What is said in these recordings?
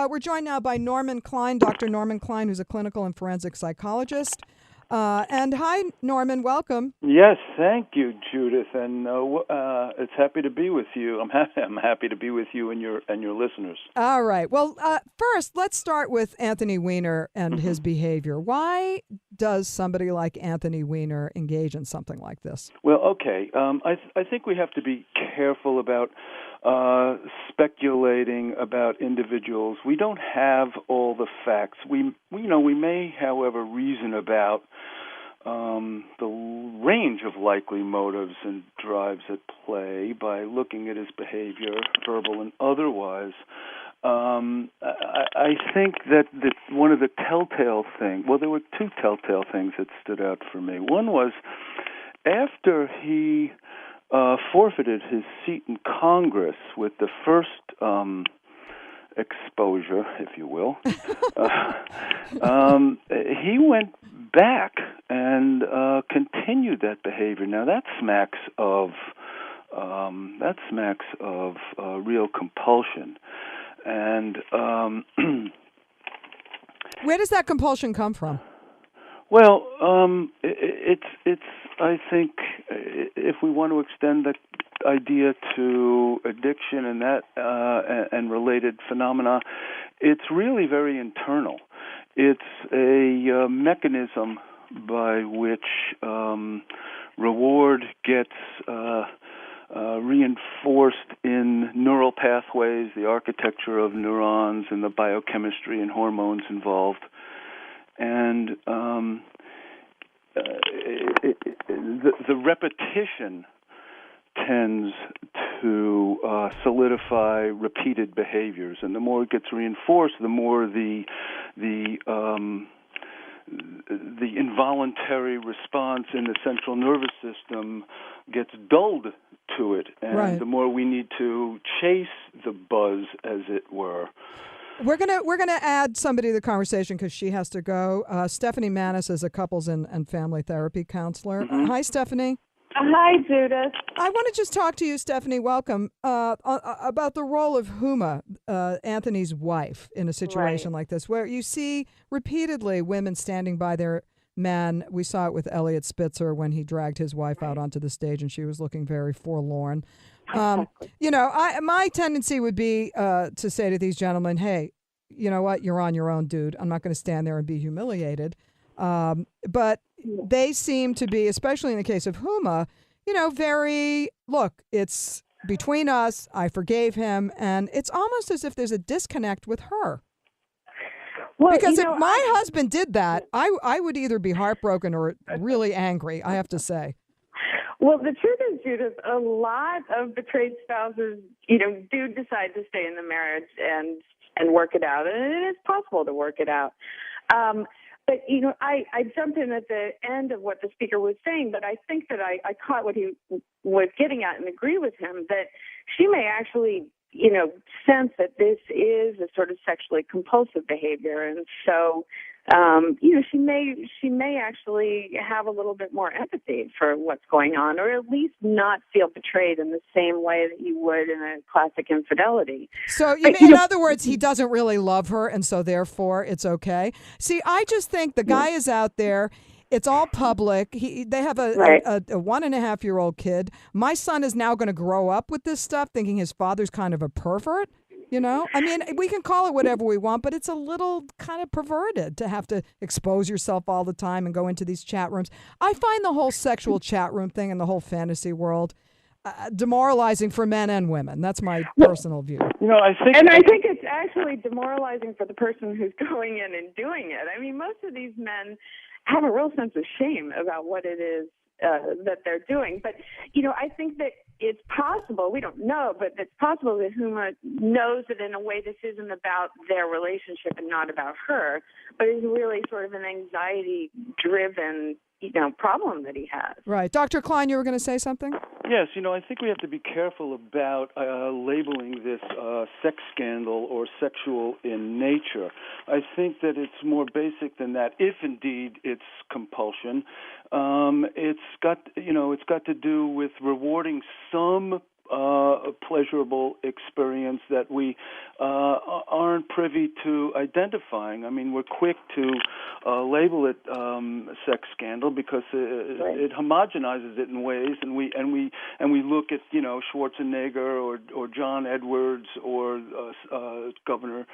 We're joined now by Norman Klein, Dr. Norman Klein, who's a clinical and forensic psychologist. And hi, Norman, welcome. Yes, thank you, Judith, and it's happy to be with you. I'm happy to be with you and your listeners. All right. Well, first, let's start with Anthony Weiner and his behavior. Why does somebody like Anthony Weiner engage in something like this? Well, okay. I think we have to be careful about speculating about individuals. We don't have all the facts. We may, however, reason about the range of likely motives and drives at play by looking at his behavior, verbal and otherwise. I think that one of the telltale things, well, there were two telltale things that stood out for me. One was after he forfeited his seat in Congress with the first exposure, if you will, he went back and continued that behavior. Now that smacks of real compulsion, and where does that compulsion come from? Well, it's. I think if we want to extend the idea to addiction and that and related phenomena, it's really very internal. It's a mechanism by which reward gets reinforced in neural pathways, the architecture of neurons, and the biochemistry and hormones involved. And the repetition tends to solidify repeated behaviors, and the more it gets reinforced, the more the involuntary response in the central nervous system gets dulled to it, and right. The more we need to chase the buzz, as it were. We're gonna add somebody to the conversation because she has to go. Stephanie Manis is a couples and family therapy counselor. Mm-hmm. Hi, Stephanie. Hi, Judith. I want to just talk to you, Stephanie. Welcome. About the role of Huma, Anthony's wife, in a situation like this, where you see repeatedly women standing by their men. We saw it with Elliot Spitzer when he dragged his wife out onto the stage, and she was looking very forlorn. My tendency would be to say to these gentlemen, hey, you know what? You're on your own, dude. I'm not going to stand there and be humiliated. But they seem to be, especially in the case of Huma, it's between us. I forgave him. And it's almost as if there's a disconnect with her. Well, because if my husband did that, I would either be heartbroken or really angry, I have to say. Well, the truth is, Judith, a lot of betrayed spouses, do decide to stay in the marriage and work it out. And it is possible to work it out. But, I jumped in at the end of what the speaker was saying, but I think that I caught what he was getting at and agree with him, that she may actually, sense that this is a sort of sexually compulsive behavior. And so, she may actually have a little bit more empathy for what's going on, or at least not feel betrayed in the same way that you would in a classic infidelity. So, in other words, he doesn't really love her, and so therefore it's okay. See, I just think the guy is out there. It's all public. They have a 1.5-year-old kid. My son is now going to grow up with this stuff, thinking his father's kind of a pervert. I mean, we can call it whatever we want, but it's a little kind of perverted to have to expose yourself all the time and go into these chat rooms. I find the whole sexual chat room thing and the whole fantasy world demoralizing for men and women. That's my personal view. I think it's actually demoralizing for the person who's going in and doing it. I mean, most of these men have a real sense of shame about what it is that they're doing. But, I think that it's possible, we don't know, but it's possible that Huma knows that in a way this isn't about their relationship and not about her, but is really sort of an anxiety-driven, problem that he has. Right. Dr. Klein, you were going to say something? Yes, I think we have to be careful about labeling this sex scandal or sexual in nature. I think that it's more basic than that. If indeed it's compulsion, it's got to do with rewarding some pleasurable experience that we aren't privy to identifying. I mean, we're quick to label it sex scandal because it homogenizes it in ways, and we look at Schwarzenegger or John Edwards or Governor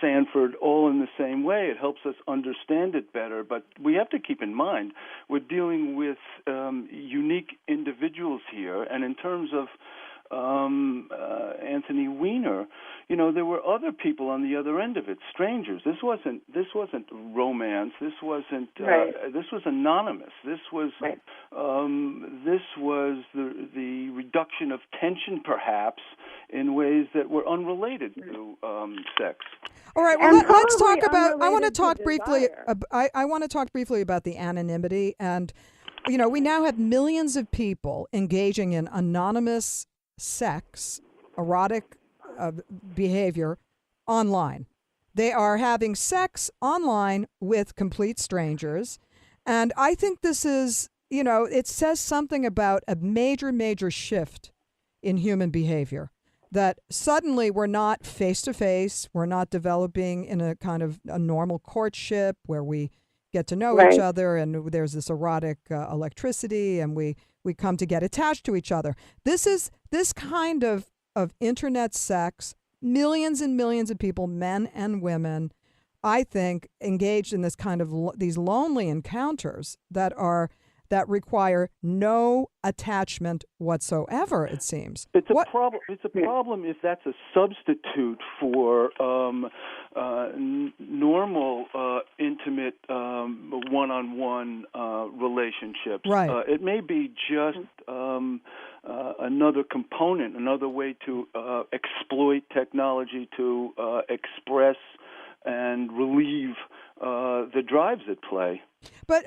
Sanford all in the same way. It helps us understand it better, but we have to keep in mind we're dealing with unique individuals here, and in terms of Anthony Weiner, there were other people on the other end of it, strangers. This wasn't romance. This wasn't. This was anonymous. This was. This was the reduction of tension, perhaps, in ways that were unrelated to sex. All right. Well, let's talk about. I want to talk briefly. I want to talk briefly about the anonymity, and we now have millions of people engaging in anonymous sex, erotic behavior online. They are having sex online with complete strangers. And I think this is, it says something about a major, major shift in human behavior. That suddenly we're not face-to-face, we're not developing in a kind of a normal courtship where we get to know each other and there's this erotic electricity and we come to get attached to each other. This kind of internet sex, millions and millions of people, men and women, I think, engaged in this kind of these lonely encounters that require no attachment whatsoever, it seems. It's a problem. It's a problem if that's a substitute for normal, intimate, one-on-one relationships. Right. It may be just another component, another way to exploit technology to express and relieve the drives at play. But,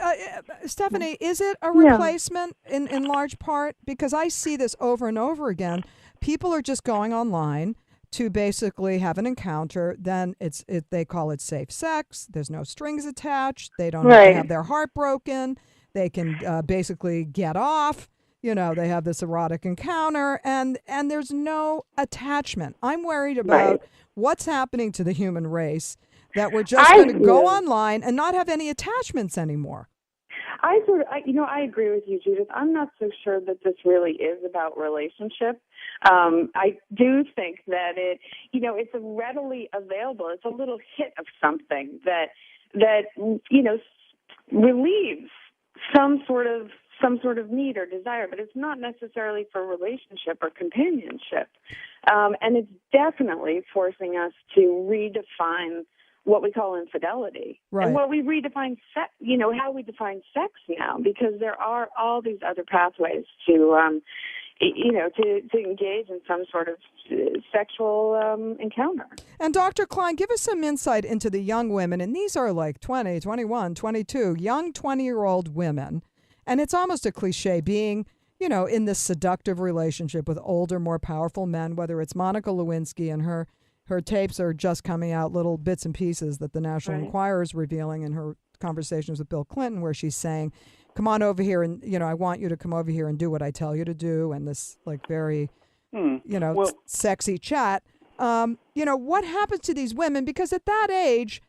Stephanie, is it a replacement in large part? Because I see this over and over again. People are just going online to basically have an encounter. Then they call it safe sex. There's no strings attached. They don't have to have their heart broken. They can basically get off. They have this erotic encounter, and there's no attachment. I'm worried about what's happening to the human race, that we're just going to go online and not have any attachments anymore. I agree with you, Judith. I'm not so sure that this really is about relationship. I do think that it's readily available. It's a little hit of something that relieves some sort of need or desire, but it's not necessarily for relationship or companionship. And it's definitely forcing us to redefine what we call infidelity, and what we redefine sex, how we define sex now, because there are all these other pathways to engage in some sort of sexual encounter. And Dr. Klein, give us some insight into the young women, and these are like 20, 21, 22, young 20-year-old women, and it's almost a cliche being, in this seductive relationship with older, more powerful men, whether it's Monica Lewinsky and her tapes are just coming out, little bits and pieces that the National Enquirer is revealing in her conversations with Bill Clinton, where she's saying, come on over here and, I want you to come over here and do what I tell you to do. And this very, sexy chat. What happens to these women? Because at that age,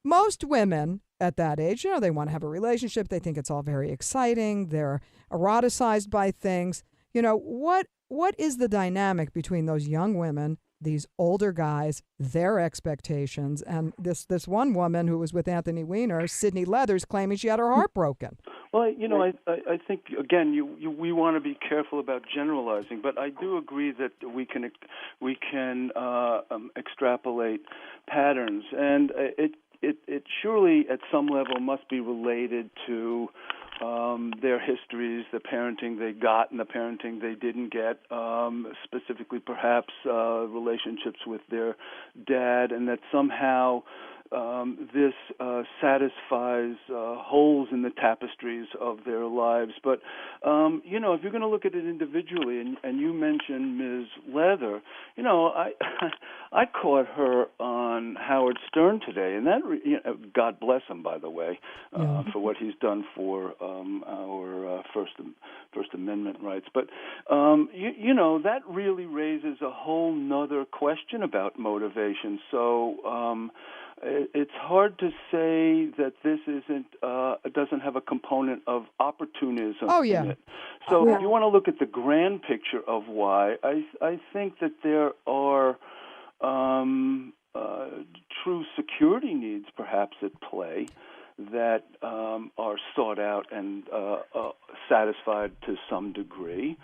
most women at that age, they want to have a relationship. They think it's all very exciting. They're eroticized by things. What is the dynamic between those young women, these older guys, their expectations, and this one woman who was with Anthony Weiner, Sydney Leathers, claiming she had her heart broken? Well, I think, again, we want to be careful about generalizing, but I do agree that we can extrapolate patterns, and it surely at some level must be related to their histories, the parenting they got and the parenting they didn't get, specifically perhaps relationships with their dad, and that somehow this satisfies holes in the tapestries of their lives. But, if you're going to look at it individually, and you mentioned Ms. Leather, I caught her on Howard Stern today, and that, God bless him, by the way, for what he's done for our First Amendment rights. But, that really raises a whole nother question about motivation. So it's hard to say that this doesn't have a component of opportunism in it. So if you want to look at the grand picture of why, I think that there are true security needs perhaps at play that are sought out and satisfied to some degree.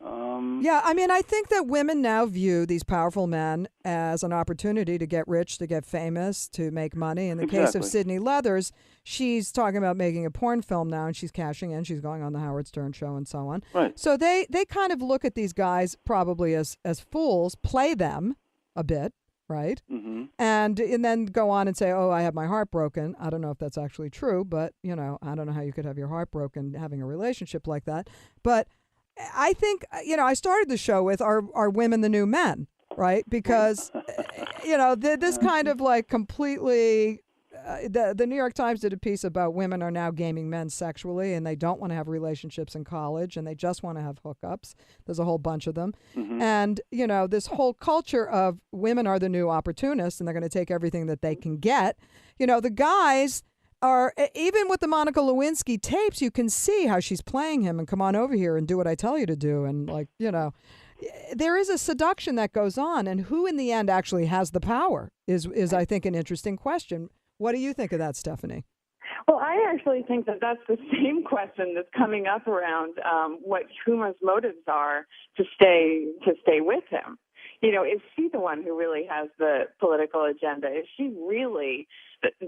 I think that women now view these powerful men as an opportunity to get rich, to get famous, to make money. In the case of Sydney Leathers, she's talking about making a porn film now, and she's cashing in. She's going on the Howard Stern show and so on. Right. So they kind of look at these guys probably as fools, play them a bit, right? Mm-hmm. And then go on and say, I have my heart broken. I don't know if that's actually true, but, I don't know how you could have your heart broken having a relationship like that. But I think, I started the show with are women the new men, right? Because, this kind of like completely, the New York Times did a piece about women are now gaming men sexually, and they don't want to have relationships in college, and they just want to have hookups. There's a whole bunch of them. Mm-hmm. And, this whole culture of women are the new opportunists, and they're going to take everything that they can get. The guys are, even with the Monica Lewinsky tapes, you can see how she's playing him and come on over here and do what I tell you to do. And there is a seduction that goes on, and who in the end actually has the power is I think, an interesting question. What do you think of that, Stephanie? Well, I actually think that that's the same question that's coming up around what Schumer's motives are to stay with him. Is she the one who really has the political agenda? Is she really, the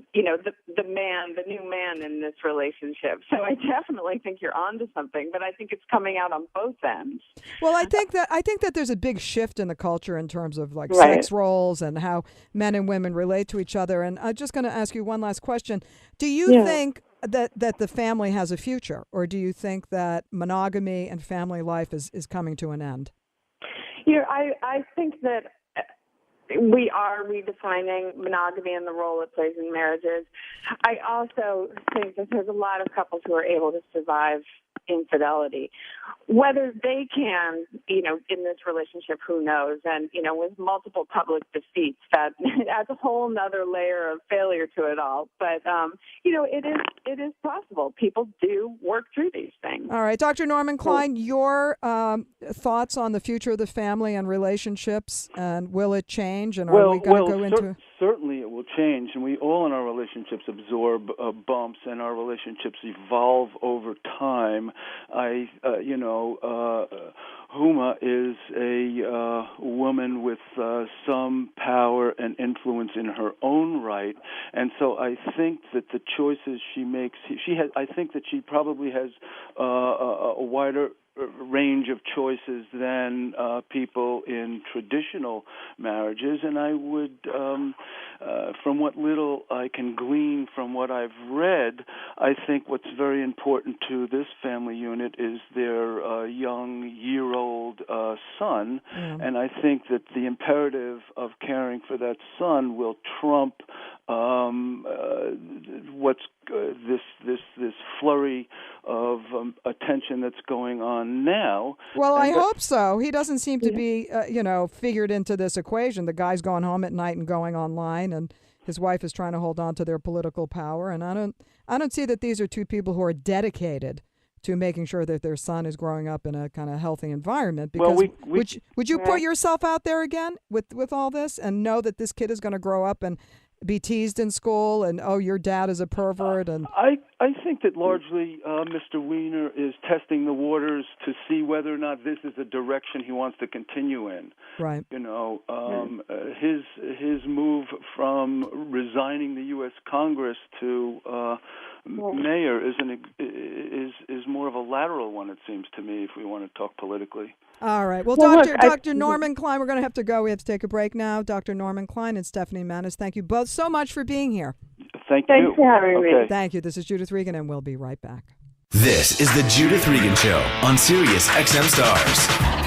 new man in this relationship? So I definitely think you're onto something, but I think it's coming out on both ends. Well, I think that there's a big shift in the culture in terms of sex roles and how men and women relate to each other. And I'm just going to ask you one last question. Do you think that the family has a future, or do you think that monogamy and family life is coming to an end? I think that we are redefining monogamy and the role it plays in marriages. I also think that there's a lot of couples who are able to survive infidelity. Whether they can, in this relationship, who knows? And, with multiple public defeats, that adds a whole nother layer of failure to it all. But, it is possible. People do work through these things. All right. Dr. Norman Klein, your thoughts on the future of the family and relationships, and will it change? And are we going to go into... Certainly it will change, and we all in our relationships absorb bumps, and our relationships evolve over time. Huma is a woman with some power and influence in her own right, and so I think that the choices she makes, I think that she probably has a wider range of choices than people in traditional marriages, and I would, from what little I can glean from what I've read, I think what's very important to this family unit is their young year-old son, and I think that the imperative of caring for that son will trump what's this flurry of attention that's going on now. Well, I hope so. He doesn't seem to be, figured into this equation. The guy's going home at night and going online, and his wife is trying to hold on to their political power. And I don't see that these are two people who are dedicated to making sure that their son is growing up in a kind of healthy environment. Because would you put yourself out there again with all this and know that this kid is going to grow up and be teased in school and, your dad is a pervert? And I think that largely Mr. Weiner is testing the waters to see whether or not this is a direction he wants to continue in. Right. His move from resigning the U.S. Congress to mayor is more of a lateral one, it seems to me, if we want to talk politically. All right. Well, look, Dr. Norman Klein, we're going to have to go. We have to take a break now. Dr. Norman Klein and Stephanie Manis, thank you both so much for being here. Thanks for having me. Thank you. This is Judith Regan, and we'll be right back. This is the Judith Regan Show on Sirius XM Stars.